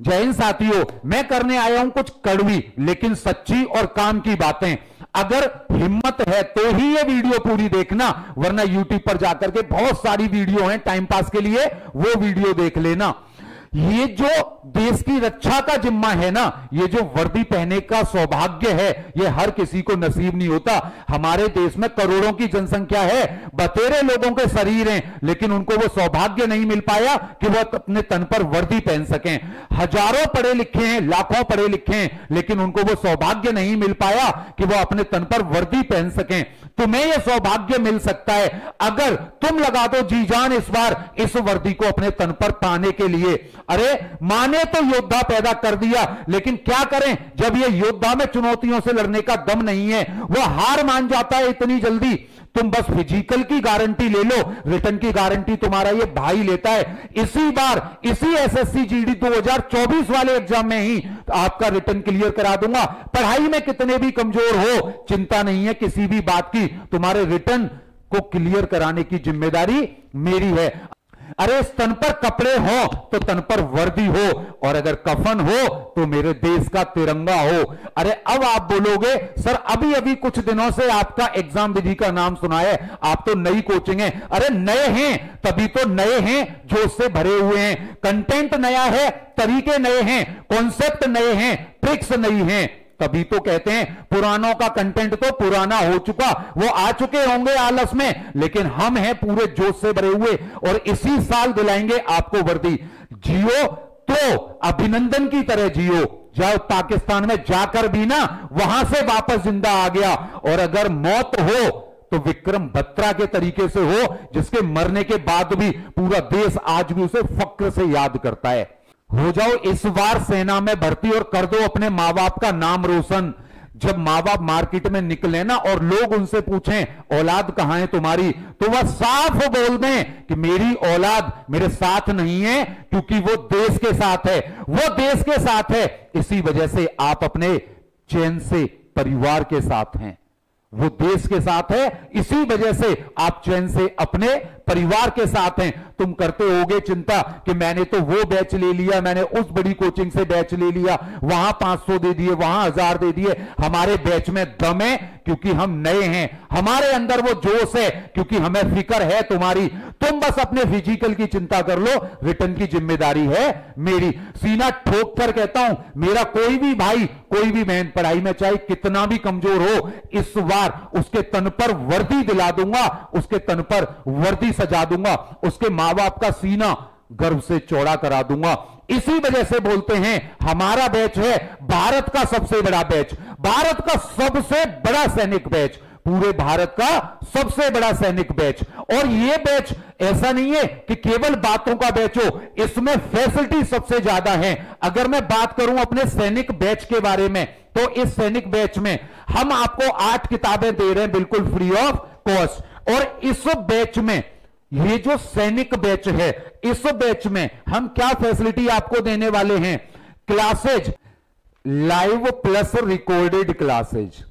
जय हिंद साथियों, मैं करने आया हूं कुछ कड़वी लेकिन सच्ची और काम की बातें। अगर हिम्मत है तो ही ये वीडियो पूरी देखना, वरना यूट्यूब पर जाकर के बहुत सारी वीडियो हैं टाइम पास के लिए, वो वीडियो देख लेना। ये जो देश की रक्षा का जिम्मा है ना, ये जो वर्दी पहनने का सौभाग्य है, ये हर किसी को नसीब नहीं होता। हमारे देश में करोड़ों की जनसंख्या है, बतेरे लोगों के शरीर हैं, लेकिन उनको वो सौभाग्य नहीं मिल पाया कि वो अपने तन पर वर्दी पहन सकें। हजारों पढ़े लिखे हैं, लाखों पढ़े लिखे हैं, लेकिन उनको वो सौभाग्य नहीं मिल पाया कि वो अपने तन पर वर्दी पहन सकें। तुम्हें यह सौभाग्य मिल सकता है अगर तुम लगा दो जी जान इस बार इस वर्दी को अपने तन पर पाने के लिए। अरे मां ने तो योद्धा पैदा कर दिया, लेकिन क्या करें जब ये योद्धा में चुनौतियों से लड़ने का दम नहीं है, वो हार मान जाता है इतनी जल्दी। तुम बस फिजिकल की गारंटी ले लो, रिटर्न की गारंटी तुम्हारा ये भाई लेता है। इसी बार इसी एसएससी जीडी 2024 वाले एग्जाम में ही आपका रिटर्न क्लियर करा दूंगा। पढ़ाई में कितने भी कमजोर हो, चिंता नहीं है किसी भी बात की, तुम्हारे रिटर्न को क्लियर कराने की जिम्मेदारी मेरी है। अरे तन पर कपड़े हो तो तन पर वर्दी हो, और अगर कफन हो तो मेरे देश का तिरंगा हो। अरे अब आप बोलोगे सर अभी अभी कुछ दिनों से आपका एग्जाम विधि का नाम सुना है, आप तो नई कोचिंग है। अरे नए हैं तभी तो नए हैं, जोश से भरे हुए हैं, कंटेंट नया है, तरीके नए हैं, कॉन्सेप्ट नए हैं, ट्रिक्स नई हैं, तभी तो कहते हैं पुरानों का कंटेंट तो पुराना हो चुका। वो आ चुके होंगे आलस में, लेकिन हम हैं पूरे जोश से भरे हुए, और इसी साल दिलाएंगे आपको वर्दी। जियो तो अभिनंदन की तरह जियो, जाओ पाकिस्तान में जाकर भी ना वहां से वापस जिंदा आ गया, और अगर मौत हो तो विक्रम बत्रा के तरीके से हो, जिसके मरने के बाद भी पूरा देश आज भी उसे फक्र से याद करता है। हो जाओ इस बार सेना में भर्ती और कर दो अपने मां बाप का नाम रोशन। जब मां बाप मार्केट में निकले ना और लोग उनसे पूछें औलाद कहां है तुम्हारी, तो वह साफ बोल दें कि मेरी औलाद मेरे साथ नहीं है, क्योंकि वो देश के साथ है, वो देश के साथ है। इसी वजह से आप अपने चैन से परिवार के साथ हैं, वो देश के साथ है, इसी वजह से आप चैन से अपने परिवार के साथ हैं। तुम करते होगे चिंता कि मैंने तो वो बैच ले लिया, मैंने उस बड़ी कोचिंग से बैच ले लिया, वहां 500 दे दिए, वहां 1000 दे दिए। हमारे बैच में दम है क्योंकि हम नए हैं, हमारे अंदर वो जोश है क्योंकि हमें फिक्र है तुम्हारी। तुम बस अपने फिजिकल की चिंता कर लो, रिटर्न की जिम्मेदारी है मेरी। सीना ठोक कर कहता हूं, मेरा कोई भी भाई कोई भी बहन पढ़ाई में चाहे कितना भी कमजोर हो, इस बार उसके तन पर वर्दी दिला दूंगा, उसके तन पर वर्दी सजा दूंगा, उसके मां बाप का सीना गर्व से चौड़ा करा दूंगा। इसी वजह से बोलते हैं हमारा बैच है भारत का सबसे बड़ा बैच, भारत का सबसे बड़ा सैनिक बैच, पूरे भारत का सबसे बड़ा सैनिक बैच। और यह बैच ऐसा नहीं है कि केवल बातों का बैच हो, इसमें फैसिलिटी सबसे ज्यादा है। अगर मैं बात करूं अपने सैनिक बैच के बारे में, तो इस सैनिक बैच में हम आपको 8 किताबें दे रहे हैं बिल्कुल फ्री ऑफ कॉस्ट। और इस बैच में, ये जो सैनिक बैच है, इस बैच में हम क्या फैसिलिटी आपको देने वाले हैं? Classes live plus recorded classes,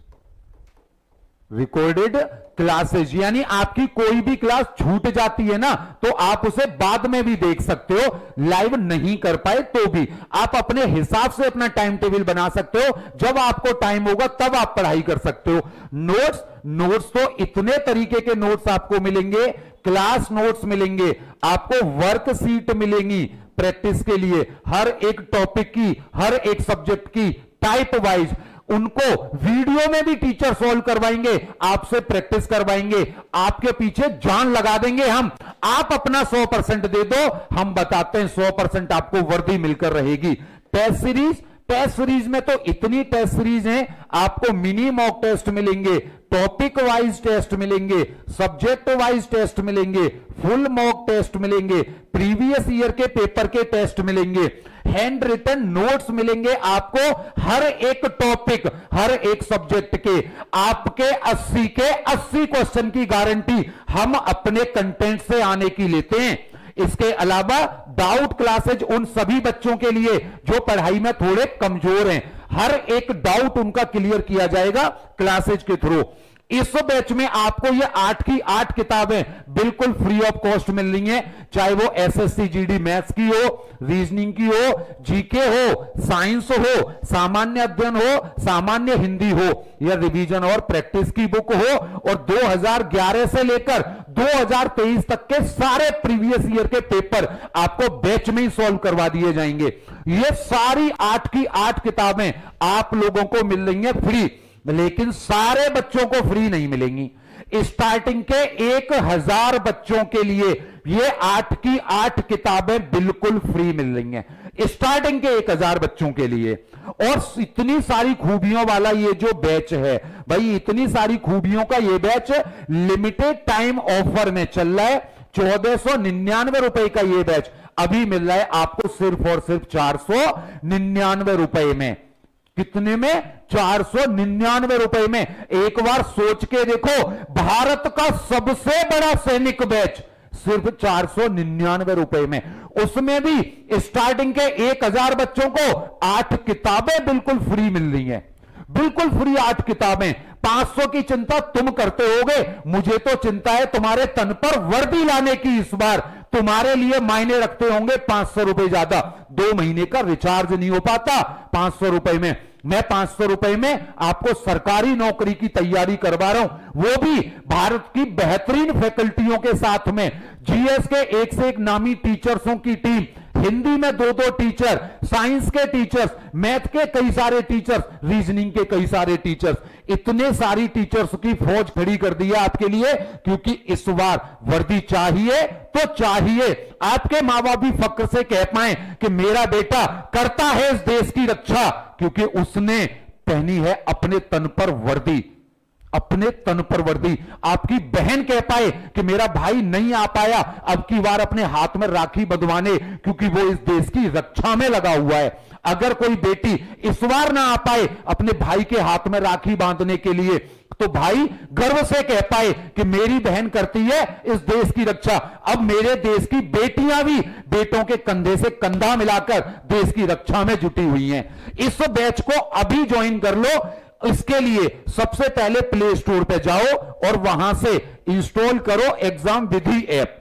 recorded classes, यानी आपकी कोई भी क्लास छूट जाती है ना, तो आप उसे बाद में भी देख सकते हो, लाइव नहीं कर पाए तो भी आप अपने हिसाब से अपना टाइम टेबल बना सकते हो, जब आपको टाइम होगा तब आप पढ़ाई कर सकते हो। नोट्स तो इतने तरीके के नोट्स आपको मिलेंगे, क्लास नोट्स मिलेंगे, आपको वर्कशीट मिलेंगी प्रैक्टिस के लिए, हर एक टॉपिक की, हर एक सब्जेक्ट की टाइप वाइज। उनको वीडियो में भी टीचर सॉल्व करवाएंगे, आपसे प्रैक्टिस करवाएंगे, आपके पीछे जान लगा देंगे हम। आप अपना 100% दे दो, हम बताते हैं 100% आपको वर्दी मिलकर रहेगी। टेस्ट सीरीज में तो इतनी टेस्ट सीरीज हैं, आपको मिनी मॉक टेस्ट मिलेंगे, टॉपिक वाइज टेस्ट मिलेंगे, सब्जेक्ट वाइज टेस्ट मिलेंगे, फुल मॉक टेस्ट मिलेंगे, प्रीवियस ईयर के पेपर के टेस्ट मिलेंगे, हैंड रिटन नोट्स मिलेंगे आपको, हर एक टॉपिक, हर एक सब्जेक्ट के आपके 80 के 80 क्वेश्चन की गारंटी हम अपने कंटेंट से आने की लेते हैं। इसके अलावा डाउट क्लासेज उन सभी बच्चों के लिए जो पढ़ाई में थोड़े कमजोर हैं, हर एक डाउट उनका क्लियर किया जाएगा क्लासेज के थ्रू। इस बैच में आपको ये 8 की 8 किताबें बिल्कुल फ्री ऑफ कॉस्ट मिल रही हैं, चाहे वो एसएससी जीडी मैथ्स की हो, रीजनिंग की हो, जीके हो, साइंस हो, सामान्य अध्ययन हो, सामान्य हिंदी हो, या रिवीजन और प्रैक्टिस की बुक हो, और 2011 से लेकर 2023 तक के सारे प्रीवियस ईयर के पेपर आपको बैच में ही सॉल्व करवा दिए जाएंगे। ये सारी 8 की 8 किताबें आप लोगों को मिल रही हैं फ्री, लेकिन सारे बच्चों को फ्री नहीं मिलेंगी। स्टार्टिंग के 1000 बच्चों के लिए ये 8 की 8 किताबें बिल्कुल फ्री मिल रही हैं, स्टार्टिंग के 1000 बच्चों के लिए। और इतनी सारी खूबियों वाला ये जो बैच है भाई, इतनी सारी खूबियों का ये बैच लिमिटेड टाइम ऑफर में चल रहा है। 1499 रुपए का ये बैच अभी मिल रहा है आपको सिर्फ और सिर्फ 499 रुपए में। कितने में? 499 रुपए में। एक बार सोच के देखो, भारत का सबसे बड़ा सैनिक बैच सिर्फ 499 रुपए में, उसमें भी स्टार्टिंग के 1000 बच्चों को 8 किताबें बिल्कुल फ्री मिल रही हैं, बिल्कुल फ्री 8 किताबें। 500 की चिंता तुम करते होगे, मुझे तो चिंता है तुम्हारे तन पर वर्दी लाने की। इस बार तुम्हारे लिए मायने रखते होंगे 500 रुपए ज्यादा। 2 महीने का रिचार्ज नहीं हो पाता 500 रुपए में। मैं 500 रुपए में आपको सरकारी नौकरी की तैयारी करवा रहा हूं, वो भी भारत की बेहतरीन फैकल्टियों के साथ में। जीएस के एक से एक नामी टीचर्सों की टीम, हिंदी में 2-2 टीचर, साइंस के टीचर्स, मैथ के कई सारे टीचर्स, रीजनिंग के कई सारे टीचर्स, इतने सारी टीचर्स की फौज खड़ी कर दी है आपके लिए। क्योंकि इस बार वर्दी चाहिए तो चाहिए। आपके मां बाप भी फक्र से कह पाए कि मेरा बेटा करता है इस देश की रक्षा, क्योंकि उसने पहनी है अपने तन पर वर्दी, अपने तन पर वर्दी। आपकी बहन कह पाए कि मेरा भाई नहीं आ पाया अब की बार अपने हाथ में राखी बंधवाने, क्योंकि वो इस देश की रक्षा में लगा हुआ है। अगर कोई बेटी इस बार ना आ पाए अपने भाई के हाथ में राखी बांधने के लिए, तो भाई गर्व से कह पाए कि मेरी बहन करती है इस देश की रक्षा। अब मेरे देश की बेटियां भी बेटों के कंधे से कंधा मिलाकर देश की रक्षा में जुटी हुई हैं। इस बैच को अभी ज्वाइन कर लो। इसके लिए सबसे पहले प्ले स्टोर पे जाओ और वहां से इंस्टॉल करो एग्जाम विधि ऐप।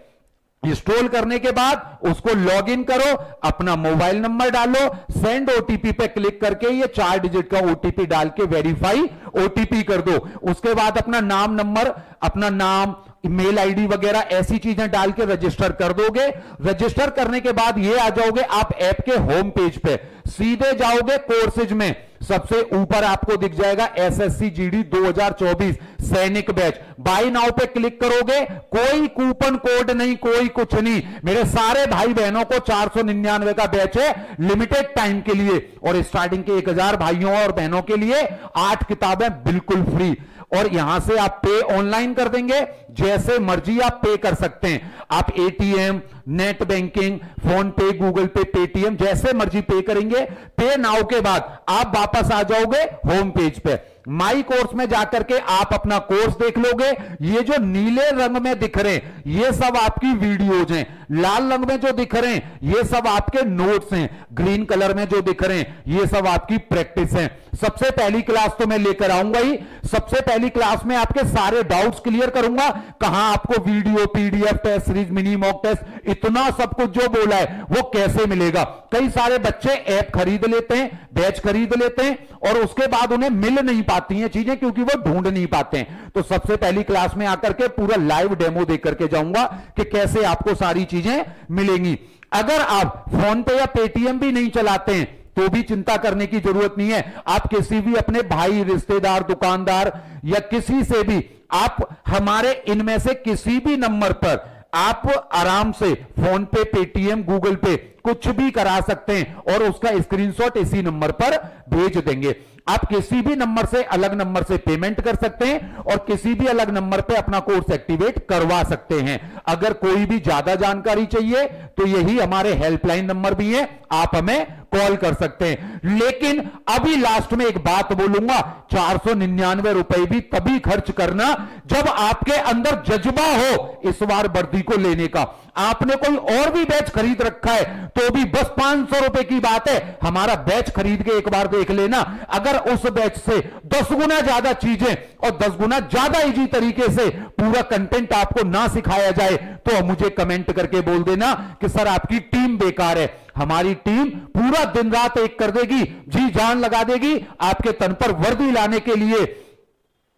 इंस्टॉल करने के बाद उसको लॉगिन करो, अपना मोबाइल नंबर डालो, सेंड ओटीपी पे क्लिक करके ये 4 डिजिट का ओटीपी डाल के वेरीफाई ओटीपी कर दो। उसके बाद अपना नाम, नंबर, अपना नाम, ईमेल आईडी वगैरह ऐसी चीजें डाल के रजिस्टर कर दोगे। रजिस्टर करने के बाद ये आ जाओगे आप ऐप के होम पेज पे, सीधे जाओगे कोर्सेज में, सबसे ऊपर आपको दिख जाएगा एसएससी जीडी 2024 सैनिक बैच। बाय नाउ पे क्लिक करोगे, कोई कूपन कोड नहीं, कोई कुछ नहीं। मेरे सारे भाई बहनों को 499 का बैच है लिमिटेड टाइम के लिए, और स्टार्टिंग के 1000 भाइयों और बहनों के लिए 8 किताबें बिल्कुल फ्री। और यहां से आप पे ऑनलाइन कर देंगे, जैसे मर्जी आप पे कर सकते हैं। आप एटीएम, नेट बैंकिंग, फोन पे, गूगल पे, पेटीएम जैसे मर्जी पे करेंगे। पे नाउ के बाद आप वापस आ जाओगे होम पेज पे। माई कोर्स में जाकर के आप अपना कोर्स देख लोगे। ये जो नीले रंग में दिख रहे हैं ये सब आपकी वीडियोज हैं, लाल रंग में जो दिख रहे हैं ये सब आपके नोट्स हैं, ग्रीन कलर में जो दिख रहे हैं ये सब आपकी प्रैक्टिस है। सबसे पहली क्लास तो मैं लेकर आऊंगा ही। सबसे पहली क्लास में आपके सारे डाउट्स क्लियर करूंगा। कहां आपको video, PDF test series, mini mock test, इतना सब कुछ जो बोला है वो कैसे मिलेगा। कई सारे बच्चे ऐप खरीद लेते हैं, बैच खरीद लेते हैं, और उसके बाद उन्हें मिल नहीं पाती हैं चीजें, क्योंकि वो ढूंढ नहीं पाते हैं। तो सबसे पहली क्लास में आकर के पूरा लाइव डेमो दे करके जाऊंगा कि कैसे आपको सारी चीजें मिलेंगी। अगर आप फोन पे या पेटीएम भी नहीं चलाते हैं तो भी चिंता करने की जरूरत नहीं है। आप किसी भी अपने भाई, रिश्तेदार, दुकानदार या किसी से भी आप हमारे इनमें से किसी भी नंबर पर आप आराम से फोन पे, पेटीएम, गूगल पे कुछ भी करा सकते हैं, और उसका स्क्रीनशॉट इसी नंबर पर भेज देंगे। आप किसी भी नंबर से, अलग नंबर से पेमेंट कर सकते हैं, और किसी भी अलग नंबर पे अपना कोर्स एक्टिवेट करवा सकते हैं। अगर कोई भी ज्यादा जानकारी चाहिए तो यही हमारे हेल्पलाइन नंबर भी है, आप हमें कॉल कर सकते हैं। लेकिन अभी लास्ट में एक बात बोलूंगा, 499 रुपए भी तभी खर्च करना जब आपके अंदर जज्बा हो इस बार वर्दी को लेने का। आपने कोई और भी बैच खरीद रखा है तो भी बस 500 रुपए की बात है, हमारा बैच खरीद के एक बार देख लेना। अगर उस बैच से 10 गुना ज्यादा चीजें और 10 गुना ज्यादा इजी तरीके से पूरा कंटेंट आपको ना सिखाया जाए तो मुझे कमेंट करके बोल देना कि सर आपकी टीम बेकार है। हमारी टीम पूरा दिन रात एक कर देगी, जी जान लगा देगी आपके तन पर वर्दी लाने के लिए।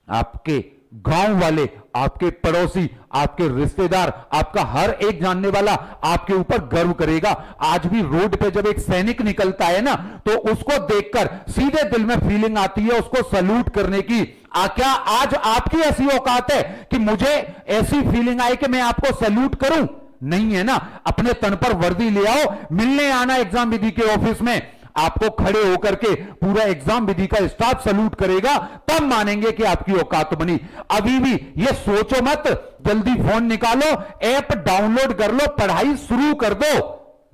आपके गांव वाले, आपके पड़ोसी, आपके रिश्तेदार, आपका हर एक जानने वाला आपके ऊपर गर्व करेगा। आज भी रोड पे जब एक सैनिक निकलता है ना तो उसको देखकर सीधे दिल में फीलिंग आती है उसको सैल्यूट करने की। क्या आज आपकी ऐसी औकात है कि मुझे ऐसी फीलिंग आए कि मैं आपको सैल्यूट करूं? नहीं है ना। अपने तन पर वर्दी ले आओ, मिलने आना एग्जाम विधि के ऑफिस में, आपको खड़े होकर के पूरा एग्जाम विधि का स्टाफ सैल्यूट करेगा, तब मानेंगे कि आपकी औकात बनी। अभी भी ये सोचो मत, जल्दी फोन निकालो, ऐप डाउनलोड कर लो, पढ़ाई शुरू कर दो,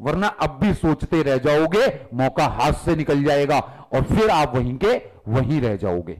वरना अब भी सोचते रह जाओगे, मौका हाथ से निकल जाएगा और फिर आप वहीं के वहीं रह जाओगे।